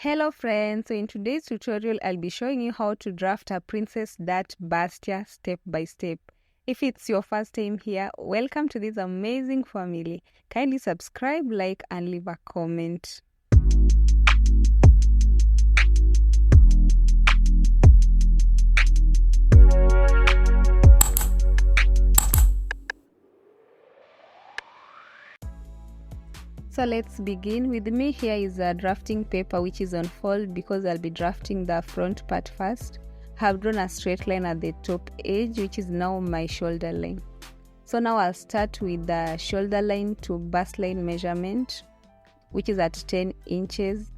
Hello friends, so in today's tutorial I'll be showing you how to draft a Princess Dart Bustier step by step. If it's your first time here, welcome to this amazing family. Kindly subscribe, like and leave a comment. So let's begin. With me here is a drafting paper which is on fold because I'll be drafting the front part first. I have drawn a straight line at the top edge which is now my shoulder line. So now I'll start with the shoulder line to bust line measurement, which is at 10 inches.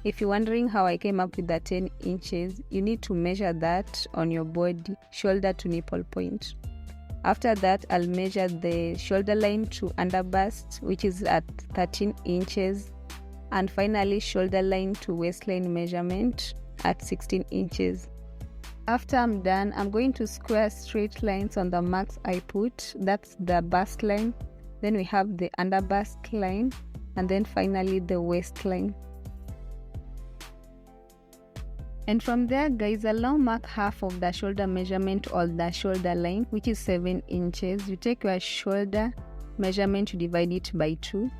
If you're wondering how I came up with the 10 inches, you need to measure that on your body, shoulder to nipple point. After that, I'll measure the shoulder line to under bust, which is at 13 inches. And finally, shoulder line to waistline measurement at 16 inches. After I'm done, I'm going to square straight lines on the marks I put. That's the bust line. Then we have the under bust line. And then finally, the waistline. And from there, guys, I'll now mark half of the shoulder measurement or the shoulder line, which is 7 inches. You take your shoulder measurement to divide it by 2.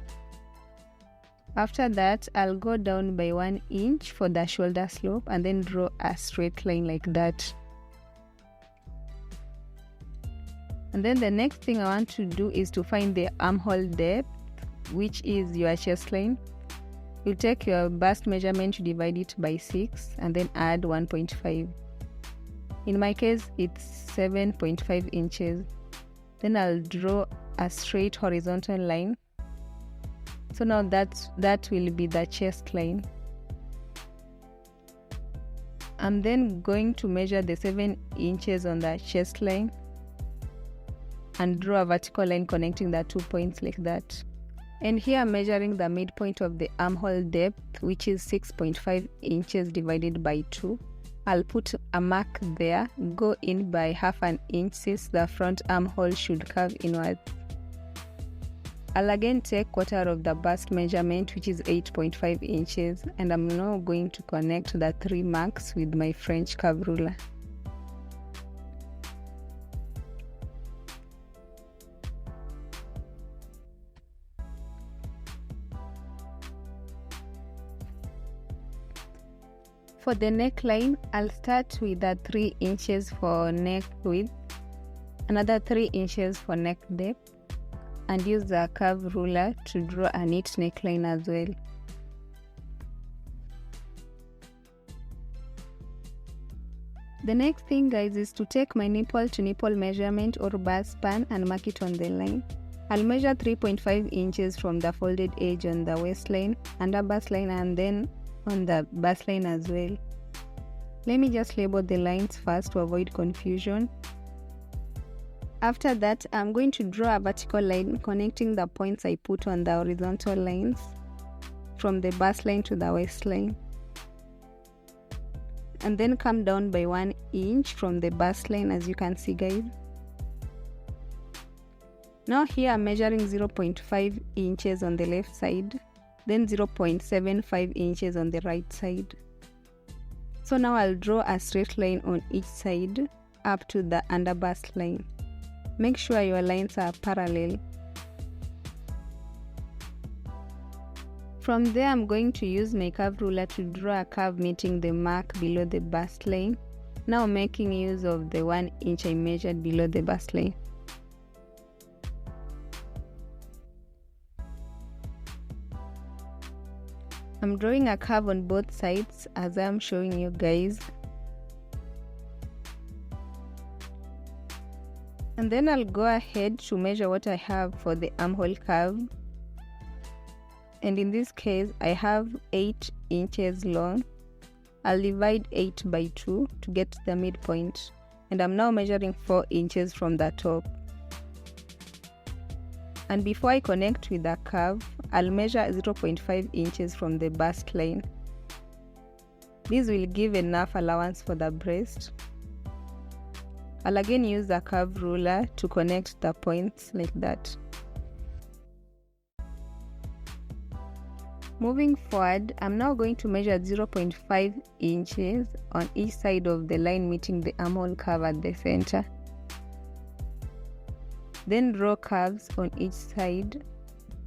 After that, I'll go down by 1 inch for the shoulder slope and then draw a straight line like that. And then the next thing I want to do is to find the armhole depth, which is your chest line. You'll take your bust measurement to divide it by 6 and then add 1.5. In my case, it's 7.5 inches. Then I'll draw a straight horizontal line. So now that will be the chest line. I'm then going to measure the 7 inches on the chest line and draw a vertical line connecting the 2 points like that. And here I'm measuring the midpoint of the armhole depth, which is 6.5 inches divided by 2. I'll put a mark there, go in by half an inch since the front armhole should curve inwards. I'll again take quarter of the bust measurement, which is 8.5 inches, and I'm now going to connect the 3 marks with my French curve ruler. For the neckline, I'll start with the 3 inches for neck width, another 3 inches for neck depth, and use the curve ruler to draw a neat neckline as well. The next thing, guys, is to take my nipple to nipple measurement or bust span and mark it on the line. I'll measure 3.5 inches from the folded edge on the waistline, under bust line, and then on the bust line as well. Let me just label the lines first to avoid confusion. After that, I'm going to draw a vertical line connecting the points I put on the horizontal lines from the bust line to the waistline. And then come down by 1 inch from the bust line, as you can see, guys. Now here I'm measuring 0.5 inches on the left side, then 0.75 inches on the right side. So now I'll draw a straight line on each side up to the under bust line. Make sure your lines are parallel. From there, I'm going to use my curve ruler to draw a curve meeting the mark below the bust line, now making use of the 1 inch I measured below the bust line. I'm drawing a curve on both sides as I'm showing you guys. And then I'll go ahead to measure what I have for the armhole curve. And in this case, I have 8 inches long. I'll divide 8 by 2 to get the midpoint. And I'm now measuring 4 inches from the top. And before I connect with the curve, I'll measure 0.5 inches from the bust line. This will give enough allowance for the breast. I'll again use the curve ruler to connect the points like that. Moving forward, I'm now going to measure 0.5 inches on each side of the line meeting the armhole curve at the center. Then draw curves on each side.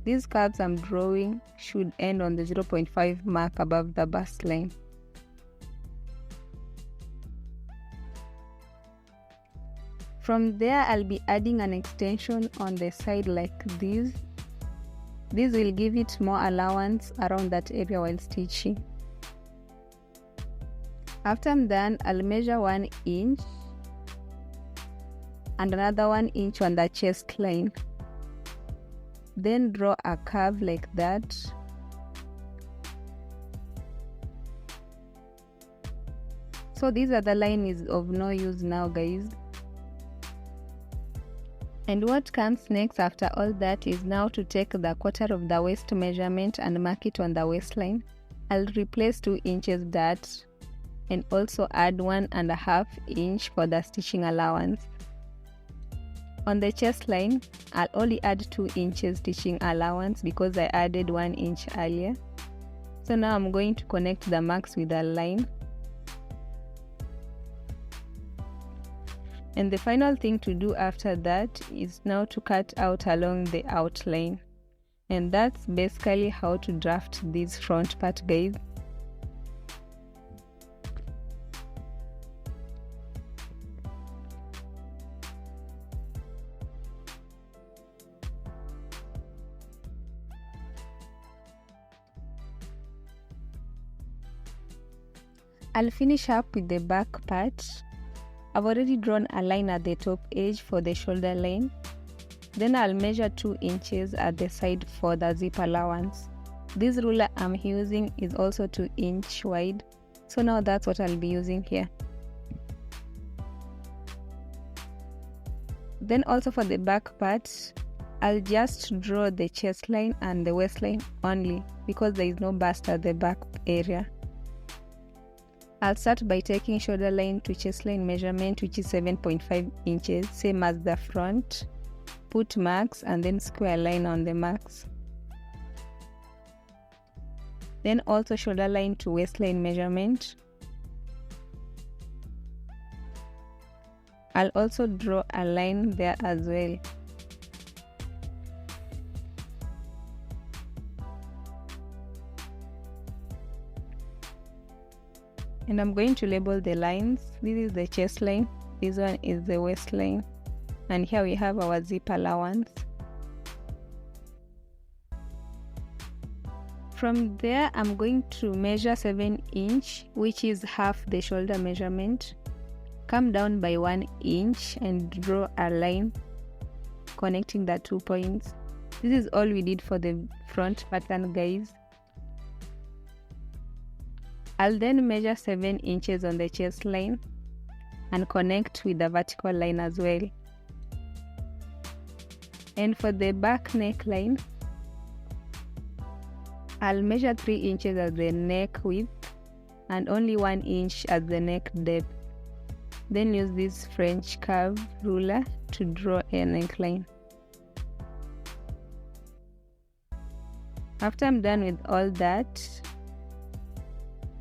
These curves I'm drawing should end on the 0.5 mark above the bust line. From there, I'll be adding an extension on the side like this. This will give it more allowance around that area while stitching. After I'm done, I'll measure 1 inch and another 1 inch on the chest line. Then draw a curve like that. So this other line is of no use now, guys. And what comes next after all that is now to take the quarter of the waist measurement and mark it on the waistline. I'll replace 2 inches dart and also add 1.5 inch for the stitching allowance. On the chest line, I'll only add 2 inches stitching allowance because I added 1 inch earlier. So now I'm going to connect the marks with a line. And the final thing to do after that is now to cut out along the outline. And that's basically how to draft this front part, guys. I'll finish up with the back part. I've already drawn a line at the top edge for the shoulder line. Then I'll measure 2 inches at the side for the zip allowance. This ruler I'm using is also 2 inch wide, so now that's what I'll be using here. Then also for the back part, I'll just draw the chest line and the waistline only because there is no bust at the back area. I'll start by taking shoulder line to chest line measurement, which is 7.5 inches, same as the front. Put marks and then square line on the marks. Then also shoulder line to waistline measurement. I'll also draw a line there as well. And I'm going to label the lines. This is the chest line, this one is the waistline, and here we have our zip allowance. From there, I'm going to measure 7 inch, which is half the shoulder measurement. Come down by 1 inch and draw a line connecting the 2 points. This is all we did for the front pattern, guys. I'll then measure 7 inches on the chest line and connect with the vertical line as well. And for the back neckline, I'll measure 3 inches as the neck width and only 1 inch as the neck depth. Then use this French curve ruler to draw a neckline. After I'm done with all that,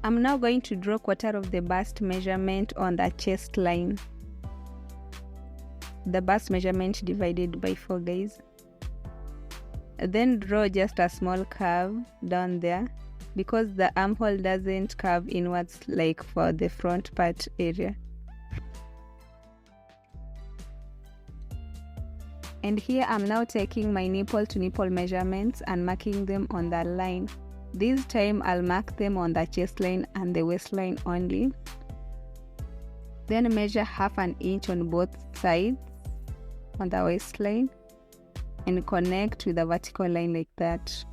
I'm now going to draw quarter of the bust measurement on the chest line. The bust measurement divided by 4, guys. Then draw just a small curve down there because the armhole doesn't curve inwards like for the front part area. And here I'm now taking my nipple to nipple measurements and marking them on the line. This time I'll mark them on the chest line and the waistline only. Then measure half an inch on both sides on the waistline and connect with the vertical line like that.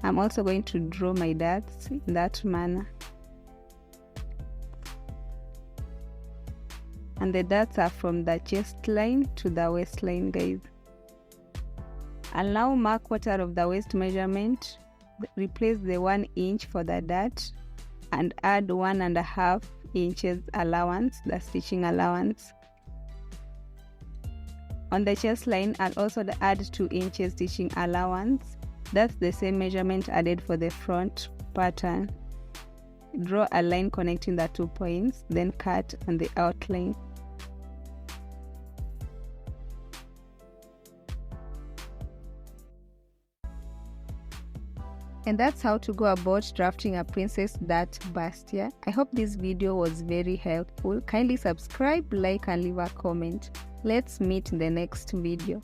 I'm also going to draw my darts in that manner. And the darts are from the chest line to the waistline, guys. I'll now mark quarter of the waist measurement. Replace the 1 inch for the dart and add 1.5 inches allowance, the stitching allowance. On the chest line, I'll also add 2 inches stitching allowance That's the same measurement added for the front pattern. Draw a line connecting the 2 points, then cut on the outline. And that's how to go about drafting a Princess Dart Bustier. I hope this video was very helpful. Kindly subscribe, like and leave a comment. Let's meet in the next video.